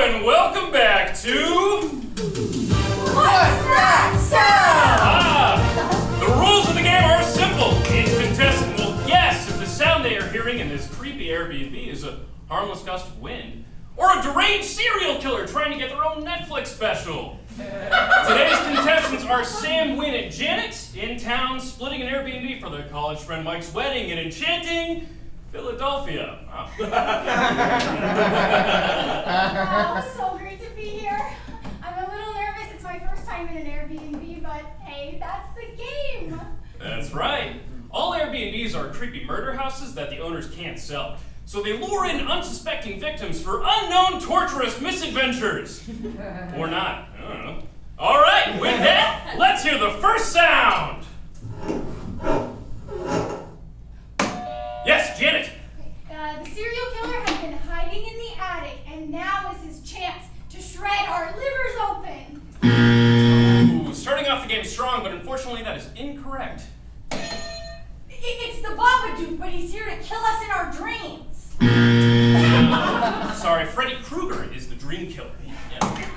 and welcome back to... What's That Sound? The rules of the game are simple. Each contestant will guess if the sound they are hearing in this creepy Airbnb is a harmless gust of wind or a deranged serial killer trying to get their own Netflix special. Today's contestants are Sam, Wynn, and Janet, in town splitting an Airbnb for their college friend Mike's wedding in enchanting Philadelphia. Oh, so great to be here. I'm a little nervous. It's my first time in an Airbnb, but hey, that's the game. That's right. All Airbnbs are creepy murder houses that the owners can't sell. So they lure in unsuspecting victims for unknown torturous misadventures. Or not. I don't know. All right, with that, let's hear the first sound. Yes, Janet. The serial killer has been hiding in the attic, and now is his chance to shred our livers open. Ooh, starting off the game strong, but unfortunately that is incorrect. It's the Babadook, but he's here to kill us in our dreams. Sorry, Freddy Krueger is the dream killer. Yeah.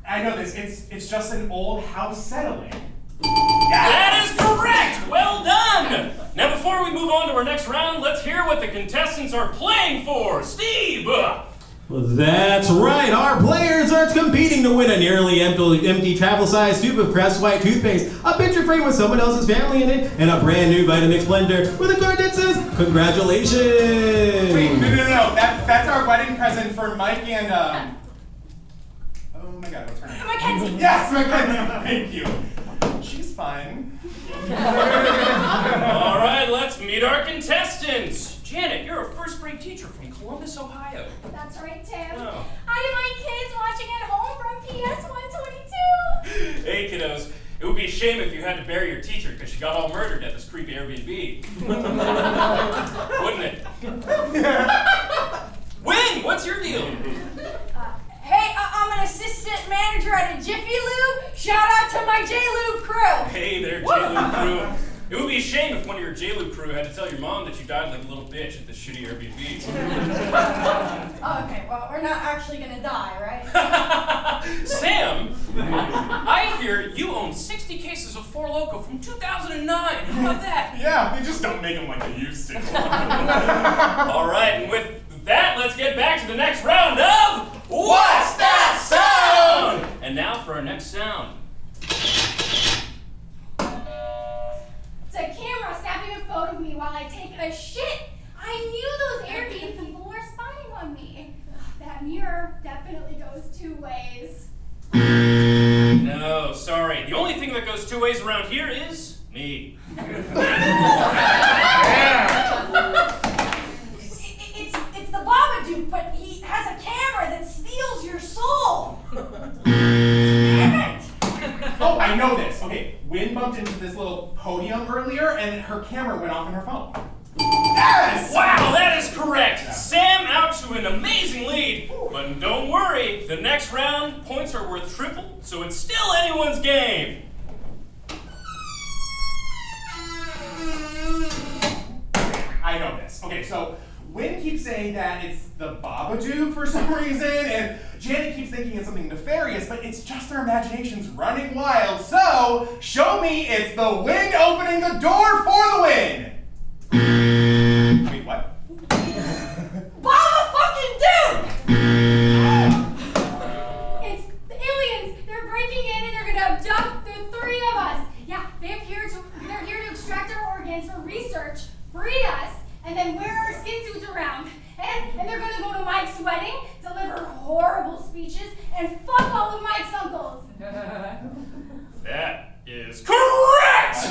I know this. It's just an old house settling. That is correct! Well done! Now before we move on to our next round, let's hear what the contestants are playing for. Steve! Well, that's right. Our players are competing to win a nearly empty travel-sized tube of Crest White toothpaste, a picture frame with someone else's family in it, and a brand new Vitamix blender with a card that says, "Congratulations!" Wait, no. That's our wedding present for Mike and, oh my god, what's her name? Mackenzie. Yes, Mackenzie. Thank you. She's fine. All right, let's meet our contestants. Janet, you're a first-grade teacher from Columbus, Ohio. That's right, Tim. Oh. I have my kids watching at home from PS 122. Hey, kiddos. It would be a shame if you had to bury your teacher because she got all murdered at this creepy Airbnb. Wouldn't it? Wynn, what's your deal? Hey, I'm an assistant manager at a Jiffy Lube. Shout out to my J-Lube crew. Hey there, J-Lube crew. It would be a shame if one of your J-Lube crew had to tell your mom that you died like a little bitch at this shitty Airbnb. Oh, okay, well, we're not actually gonna die, right? Sam, I hear you own 60 cases of Four Loko from 2009. How about that? Yeah, they just don't make them like they used to. All right, and with that, let's get back to the next round of What's That Sound? And now for our next sound. It's a camera snapping a photo of me while I take a shit. I knew those Airbnb people were spying on me. That mirror definitely goes two ways. No, sorry. The only thing that goes two ways around here is me. It's the Babadook, but he has a camera that steals your soul. Damn it! Oh, I know this. Okay, Wynn bumped into this little podium earlier, and her camera went off in her phone. Yes! Wow, that is correct. Sam out to an amazing lead. But don't worry, the next round, points are worth triple, so it's still anyone's game. I know this. Okay, so Wynn keeps saying that it's the Babadook for some reason, and Janet keeps thinking it's something nefarious, but it's just their imaginations running wild. So, show me it's the wind opening the door for the win! Wait, what? Baba-fucking-Duke! It's the aliens. They're breaking in and they're gonna abduct the three of us. Yeah, they're here to extract our organs for research, breed us, and then wear our skin suits around. And they're gonna go to Mike's wedding, deliver horrible speeches, and fuck all of Mike's uncles. That is correct!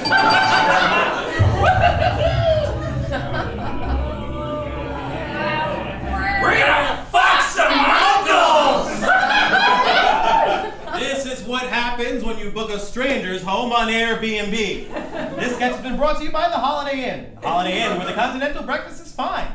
We're gonna fuck some uncles! This is what happens when you book a stranger's home on Airbnb. This sketch has been brought to you by the Holiday Inn. The Holiday Inn, where the continental breakfast is fine.